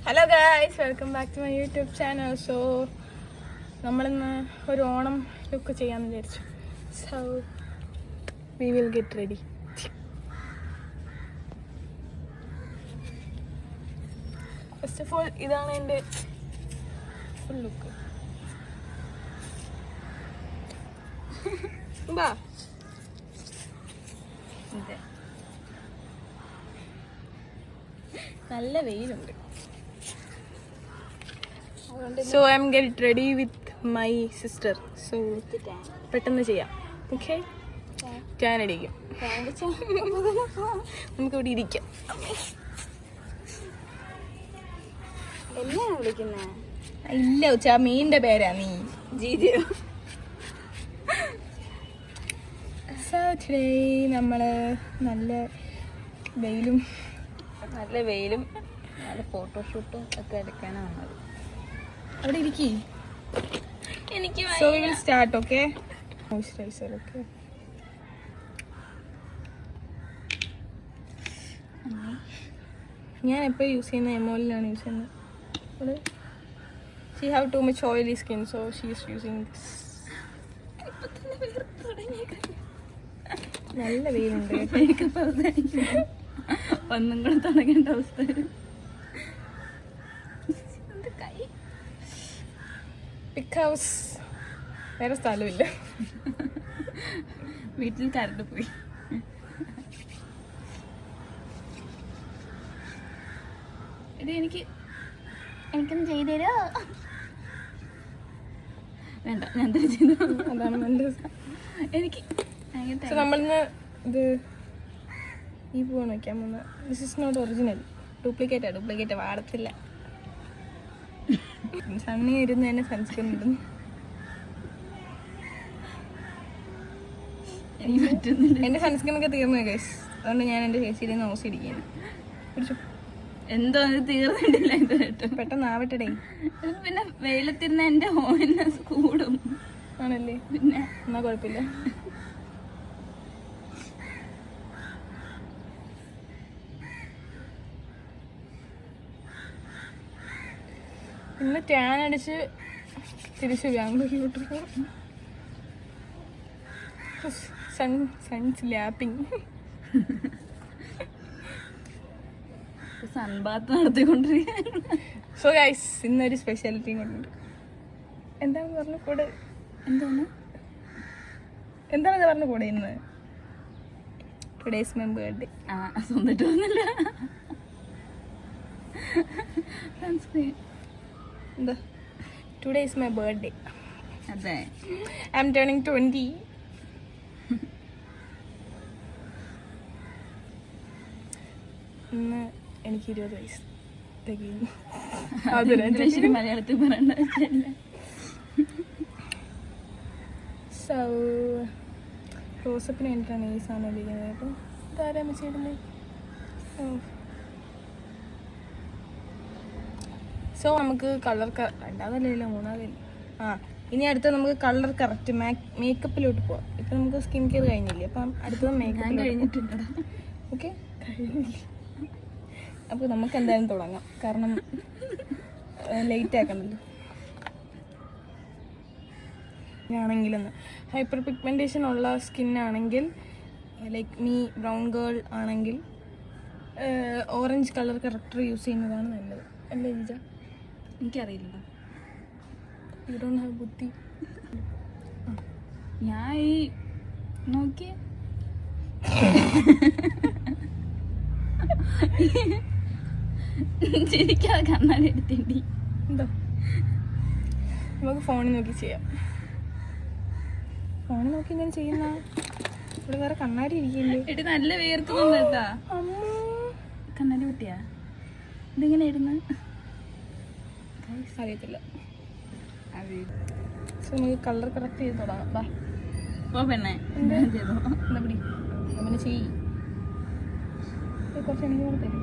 Hello guys, welcome back to my YouTube channel. So നമ്മളിന്ന് ഒരു Onam look ചെയ്യാമെന്ന് വിചാരിച്ചു. So we will get ready. First of all ഇതാണ് എൻ്റെ ഫുൾ ലുക്ക്. ബാ നല്ല വെയിലുണ്ട്. So I am get ready with my sister. So പെട്ടെന്ന് ചെയ്യാം. ഓക്കെ, ഞാൻ അടിക്കും. നമുക്കിവിടെ ഇരിക്കാം. എന്നെയാണ് വിളിക്കുന്നത്? ഇല്ല ഉച്ച, മീനിന്റെ പേരാ നീ ജീതിയോ? സോ ടുഡേ നമ്മള് നല്ല വെയിലും നല്ല ഫോട്ടോഷൂട്ടും ഒക്കെ എടുക്കാനാണ് വന്നത്. അവിടെ ഇരിക്കി. എനിക്ക് so we will start. Okay, moisturiser. Okay, ഞാൻ എപ്പോഴും യൂസ് ചെയ്യുന്ന എമോലിലാണ് യൂസ് ചെയ്യുന്നത്. She have too much oily skin, so she is using this. നല്ല വെയിലുണ്ട്. ഒന്നും കൂടെ തുടങ്ങേണ്ട അവസ്ഥ. ബിക്കോസ് വേറെ സ്ഥലമില്ല, വീട്ടിൽ കറണ്ട് പോയി. ഇത് എനിക്കൊന്ന് ചെയ്തരോ? വേണ്ട, ഞാൻ തന്നെ ചെയ്തു. അതാണ് നല്ല. എനിക്ക് നമ്മളിന്ന് ഇത് ഈ പൂവാണ് വയ്ക്കാൻ പോകുന്നത്. This is not original, duplicate വാടത്തില്ല. സണ്ണി ഇരുന്ന് തന്നെ സൺസ്ക്രീൻ ഇടുന്നു. എന്റെ സൺസ്ക്രീൻ ഒക്കെ തീർന്നു ഗൈസ്, അതുകൊണ്ട് ഞാൻ എന്റെ ഫേസിൽ നിന്ന് ഓസ് ഇരിക്കുന്നു. എന്തോ അത് തീർന്നിട്ടില്ല. ഇത് പെട്ടെന്ന് ആവട്ടെ. പിന്നെ വെയിലത്തിരുന്ന എന്റെ ഓയിൽനെസ് കൂടും. ആണല്ലേ? പിന്നെ എന്നാ കുഴപ്പമില്ല. ഇന്ന് ടാൻ അടിച്ച് തിരിച്ച് ബാംഗ്ലൂരിലോട്ട് പോകും. Sons lapping. സൺബാത്ത് നടത്തിക്കൊണ്ടിരിക്കുകയാണ്. സോ ഗൈസ്, ഇന്നൊരു സ്പെഷ്യാലിറ്റിയും കൊണ്ടുണ്ട്. എന്താണെന്ന് പറഞ്ഞ കൂടെ എന്താണെന്ന് പറഞ്ഞ കൂടെ ഇന്ന് ടുഡേസ് മൈ ബർത്ത്ഡേ. സ്വന്തമായിട്ട് വന്നില്ല. എന്താ, ടുഡേ ഈസ് മൈ ബർത്ത്ഡേ. അതെ, ഐ എം ടേണിംഗ് 20. ഇന്ന് എനിക്ക് 20 വയസ്സ് തികയുന്നു. മലയാളത്തിൽ പറയണ്ട. സോ റോസപ്പിന് വേണ്ടിയിട്ടാണ് ഈ സാധനം ഇരിക്കുന്നത്. അപ്പം ഇതാരാ വെച്ചിരുന്നത്? സോ നമുക്ക് കളർ രണ്ടാമതല്ലോ മൂന്നാമതല്ലേ. ഇനി അടുത്ത നമുക്ക് കളർ കറക്റ്റ് മേക്കപ്പിലോട്ട് പോവാം. ഇപ്പം നമുക്ക് സ്കിൻ കെയർ കഴിഞ്ഞില്ലേ, അപ്പം അടുത്തത് മേക്കപ്പ് കഴിഞ്ഞിട്ടുണ്ട്. ഓക്കെ, അപ്പോൾ നമുക്ക് എന്തായാലും തുടങ്ങാം, കാരണം ലേറ്റ് ആക്കണല്ലോ. ആണെങ്കിലെന്ന് ഹൈപ്പർ പിഗ്മെൻറ്റേഷൻ ഉള്ള സ്കിന്നാണെങ്കിൽ, ലൈക്ക് മീ ബ്രൗൺ ഗേൾ ആണെങ്കിൽ ഓറഞ്ച് കളർ കറക്റ്റർ യൂസ് ചെയ്യുന്നതാണ് നല്ലത്. അല്ലേ ജീജ? എനിക്കറിയില്ല. യു ഡോണ്ട് ഹാവ് ബുദ്ധി. ഞാൻ ഈ നോക്കി ശരിക്കാ കണ്ണാടി എടുത്തേണ്ടി. എന്താ, നമുക്ക് ഫോണിൽ നോക്കി ചെയ്യാം. ഫോണിൽ നോക്കി ഇങ്ങനെ ചെയ്യുന്ന ഇവിടെ വേറെ കണ്ണാടി ഇരിക്കില്ലേ? എടി നല്ല വേർക്കുന്നുണ്ട് കേട്ടാ. കണ്ണാടി പൊട്ടിയാ? ഇതിങ്ങനെ ഇടുന്ന അറിയത്തില്ല. സോ നമുക്ക് കളർ കറക്റ്റ് ചെയ്ത് തുടങ്ങാം. ബാ ഓ പെണ്ണേ, ചെയ്തോ എന്നാ പിടി. അങ്ങനെ ചെയ്യ്. കുറച്ച് എനിക്ക് കൂടെ തരും.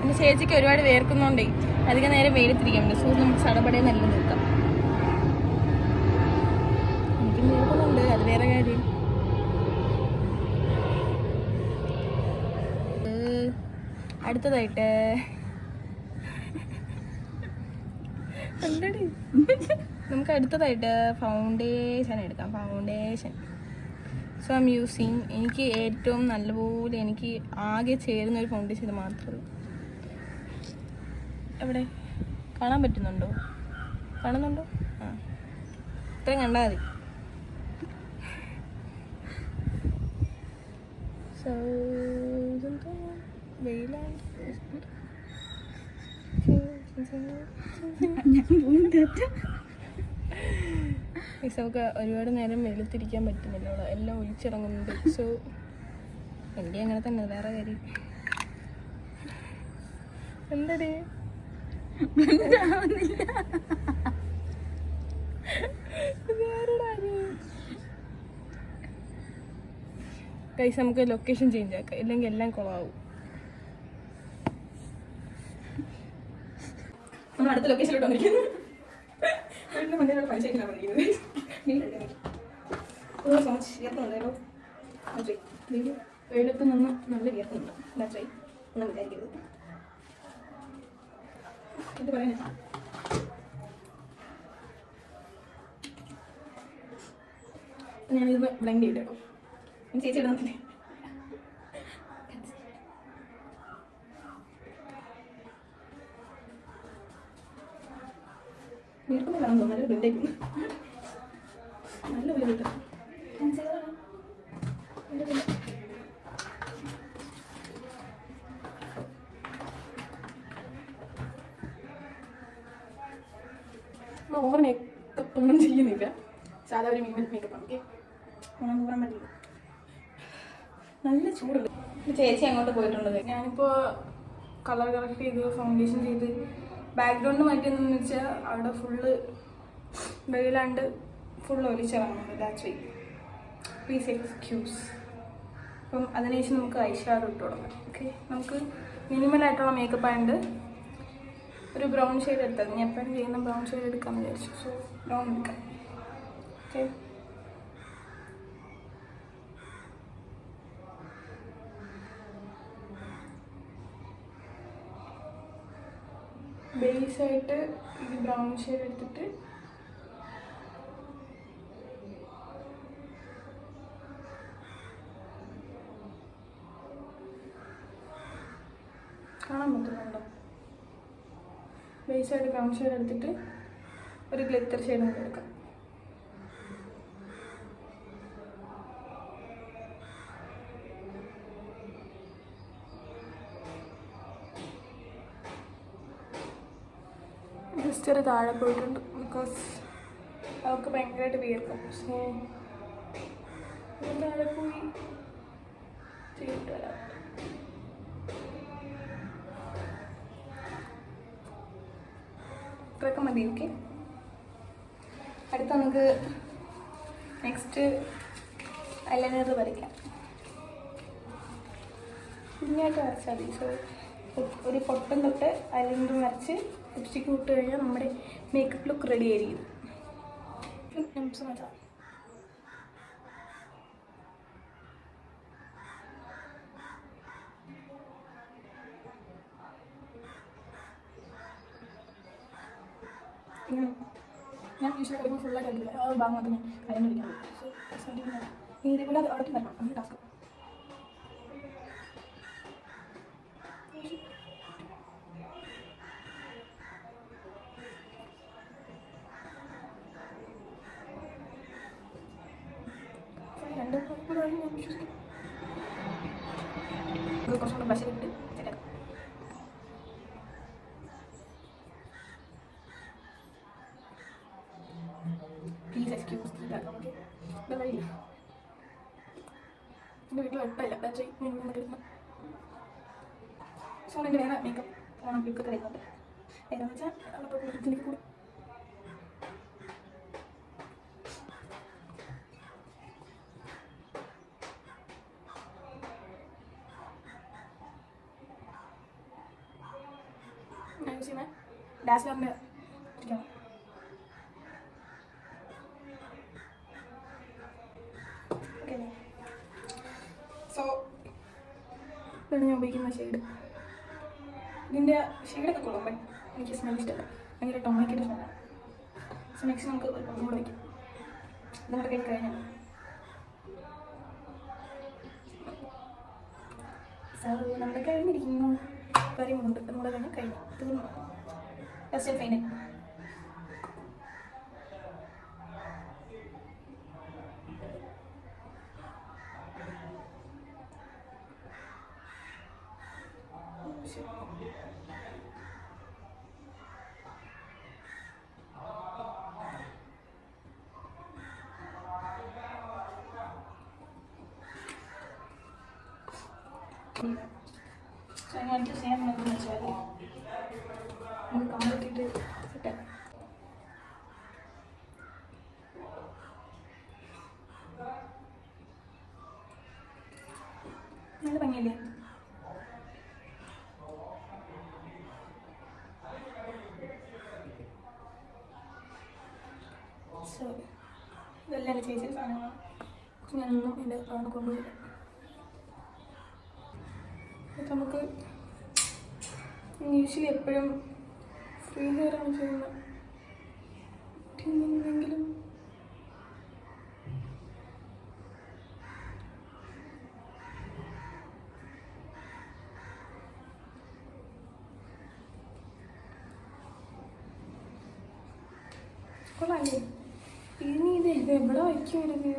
എൻ്റെ ചേച്ചിക്ക് ഒരുപാട് വേർക്കുന്നുണ്ടേ, അധികം നേരം വെയിലത്തിരിക്കാൻ പറ്റും. സോ നമുക്ക് സടപടയെ നല്ല നോക്കാം. എനിക്കും വേർക്കുന്നുണ്ട്, അത് വേറെ കാര്യം. അടുത്തതായിട്ട് എന്താടി നമുക്ക് അടുത്തതായിട്ട് ഫൗണ്ടേഷൻ എടുക്കാം. Foundation so I M using, എനിക്ക് ഏറ്റവും നല്ലപോലെ എനിക്ക് ആകെ ചേരുന്ന ഒരു ഫൗണ്ടേഷൻ ഇത് മാത്രമേ ഉള്ളൂ. എവിടെ കാണാൻ പറ്റുന്നുണ്ടോ? കാണുന്നുണ്ടോ? ആ, ഇത്രയും കണ്ടാൽ മതി. സോ വെയിലാണ്. നമുക്ക് ഒരുപാട് നേരം വെളുത്തിരിക്കാൻ പറ്റുന്നില്ല, അവിടെ എല്ലാം ഒലിച്ചിറങ്ങുന്നുണ്ട്. സോ എൻ്റെ അങ്ങനെ തന്നെ, വേറെ കാര്യം. എന്തടി കൈസ് നമുക്ക് ലൊക്കേഷൻ ചേഞ്ച് ആക്കാം, ഇല്ലെങ്കിൽ എല്ലാം കുളമാവും. നമ്മൾ അടുത്ത ലൊക്കേഷനിലോട്ട് വന്നിരിക്കുന്നു. വെയിലത്ത് നിന്ന് നല്ല വിയർക്കുന്നുണ്ട്. ഒന്നും വിചാരിക്കരുത്. ഇത് പറയാനാ ഞാനിത് ബ്ലെൻഡ് ചെയ്തിട്ടോ. ചേച്ചി ഇടുന്നില്ലേ? വീർക്കുമ്പോൾ കാണാൻ തോന്നുന്നു. നല്ല ബ്ലെൻഡ് ആയിരിക്കുന്നു. നല്ല വീട് കിട്ടും. ഓവർ മേക്കപ്പ് ഒന്നും ചെയ്യുന്നില്ല, സാധാ ഒരു മിനിമൽ മേക്കപ്പ് ആണ്. ഓക്കെ, ഓണം കൂറാൻ പറ്റില്ല, നല്ല ചൂടുണ്ട്. ചേച്ചി അങ്ങോട്ട് പോയിട്ടുണ്ട്. ഞാനിപ്പോൾ കളർ കറക്റ്റ് ചെയ്ത് ഫൗണ്ടേഷൻ ചെയ്ത് ബാക്ക്ഗ്രൗണ്ട് മാറ്റിയെന്ന് വെച്ചാൽ അവിടെ ഫുള്ള് വെയിലാണ്ട് ഫുള്ള് ഒലിച്ചിറങ്ങുന്നുണ്ട്. That's why, please excuse. അപ്പം അതിനുശേഷം നമുക്ക് ഐഷാഡോ ഇട്ട് തുടങ്ങാം. ഓക്കെ, നമുക്ക് മിനിമലായിട്ടുള്ള മേക്കപ്പ് ആയതുകൊണ്ട് ഒരു ബ്രൗൺ ഷെയ്ഡ് എടുത്തത്. ഞാൻ എപ്പോഴും ചെയ്യുന്ന ബ്രൗൺ ഷെയ്ഡ് എടുക്കാമെന്ന് വിചാരിച്ചു. സോ ബ്രൗൺ എടുക്കാം. ഓക്കെ, ബേസായിട്ട് ഇത് ബ്രൗൺ ഷെയ്ഡ് എടുത്തിട്ട് കാണാൻ പറ്റുന്നുണ്ടോ? ബേസായിട്ട് ബ്രൗൺ ഷെയ്ഡ് എടുത്തിട്ട് ഒരു ഗ്ലിറ്റർ ഷെയ്ഡും കൂടെ എടുക്കാം. ജസ്റ്റ് ഒരു താഴെ പോയിട്ടുണ്ട്, ബിക്കോസ് അവർക്ക് ഭയങ്കരമായിട്ട് വിയർക്കും. സോ താഴെ പോയി ചെയ്തിട്ട് വരാം. ഇത്രയൊക്കെ മതി. ഓക്കെ, അടുത്ത നമുക്ക് നെക്സ്റ്റ് ഐലൈനർ വരയ്ക്കാം. കുഞ്ഞായിട്ട് വരച്ചാൽ മതി. സോ ഒരു പൊട്ടം തൊട്ട് ഐലൈനർ വരച്ച് ലിപ്സ്റ്റിക്ക് ഇട്ട് കഴിഞ്ഞാൽ നമ്മുടെ മേക്കപ്പ് ലുക്ക് റെഡി ആയിരിക്കും. ഞാൻ യൂഷ്വലി കളിക്കുമ്പോൾ ഫുള്ളായിട്ട് കണ്ടില്ല, ആ ഭാഗം മാത്രം ഞാൻ കാര്യം പഠിക്കാൻ പറ്റും. ഇതേപോലെ അത് അവിടെ വരണം, അങ്ങനെ ടാസ്ക്. രണ്ട് മണിക്കൂറാണ് ഞാൻ വിശ്വസിക്കും. കുറച്ചുകൂടെ ബ്ലഷ് ഇട്ട് സെറ്റാക്കാം. പ്ലീസ് എക്സ്ക്യൂസ് നമുക്ക് എന്താ കഴിയില്ല. എൻ്റെ വീട്ടിൽ വെട്ടമില്ല, ബാറ്ററി കിട്ടുന്നു. സോ എൻ്റെ വേറെ മേക്കപ്പ് ഓണം ലുക്കൊക്കെ വരുന്നുണ്ട്. ഏതാണെന്ന് വെച്ചാൽ അപ്പോൾ ഇതിലേക്ക് കൂടി ഞാൻ യൂസ് ചെയ്യുന്നത് ഡാസ്ലറിൻ്റെ ഇരിക്കണം. ഓക്കെ, സോ ഇതാണ് ഞാൻ ഉപയോഗിക്കുന്ന ഷെയ്ഡ്. ഇതിൻ്റെ ഷെയ്ഡൊക്കെ കൊള്ളും, ബട്ട് എനിക്ക് സ്മെൽ ഇഷ്ടമല്ല, ഭയങ്കര ടൊമാറ്റോയുടെ സ്മെല്ലാണ്. സോ നെക്സ്റ്റ് നമുക്ക് ഒരു പമ്പ് കൂടെ വയ്ക്കും. നമ്മുടെ കൈ കഴിഞ്ഞാൽ നമ്മുടെ കഴിഞ്ഞിരിക്കുന്നു. കാര്യങ്ങളുണ്ട്, നമ്മുടെ കഴിഞ്ഞാൽ കഴിഞ്ഞു, തീർന്നു. First final. So ഞാൻ അടുത്ത് ചെയ്യാൻ പോകുന്നത് വെച്ചാൽ നമുക്ക് കമ്പിട്ടിട്ട് സെറ്റാക്കാം. നല്ല ഭംഗിയല്ലേ? സോ ഇതെല്ലാം എൻ്റെ ചേച്ചിയുടെ സാധനങ്ങളാണ്. ഞാനൊന്നും എൻ്റെ അവിടെ കൊണ്ടുപോയില്ല. നമുക്ക് യൂഷ്വലി എപ്പോഴും ഫ്രീ ഹെയറാണ് ചെയ്യുന്നത്. എങ്കിലും കൊള്ളാല്ലേ? ഇനി ഇത് എവിടെ വയ്ക്കും? ഇത്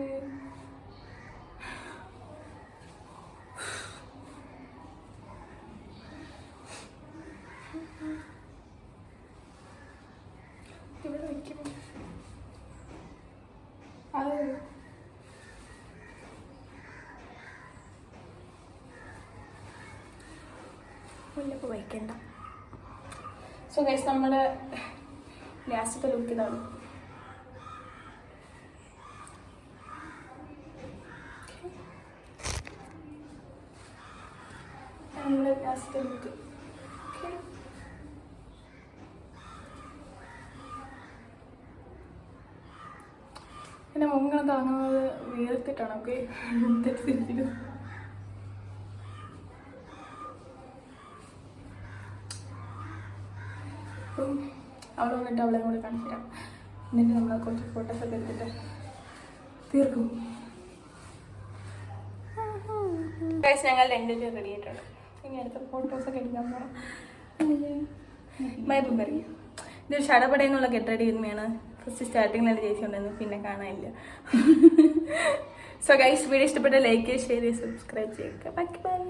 ഇവിടെ വയ്ക്കും. അത് മുല്ലപ്പ് വയ്ക്കണ്ട. സോ ഗൈസ്, നമ്മുടെ ലാസ്റ്റത്തെ ലുക്ക് ഇതാണ്. നമ്മുടെ ലാസ്റ്റത്തെ ലുക്ക്. പിന്നെ മുങ്ങനെ തുടങ്ങുന്നത് വീർത്തിട്ടാണ്. ഓക്കെ, തെറ്റിദ്ധരിക്കുന്നു. അപ്പം അവിടെ വന്നിട്ട് അവളെ കൂടെ കാണിച്ചു തരാം. എന്നിട്ട് നമ്മൾ കുറച്ച് ഫോട്ടോസൊക്കെ എടുത്തിട്ട് തീർക്കും. ഗൈസ്, ഞങ്ങൾ രണ്ടുപേരും റെഡി ആയിട്ടുണ്ട്. ഇനി അടുത്ത ഫോട്ടോസൊക്കെ എടുക്കാൻ പോകണം. ബൈ ബൈ പറയും. ഇതൊരു ഷടപടയെന്നുള്ള ഗെറ്റ് റെഡി ചെയ്യുന്നതാണ്. ഫസ്റ്റ് സ്റ്റാർട്ടിങ്ങിൽ എൻ്റെ ചേച്ചി ഉണ്ടായിരുന്നു, പിന്നെ കാണാനില്ല. സോ ഗൈസ്, വീഡിയോ ഇഷ്ടപ്പെട്ട ലൈക്ക്, ഷെയർ, സബ്സ്ക്രൈബ് ചെയ്യുക. Bye bye.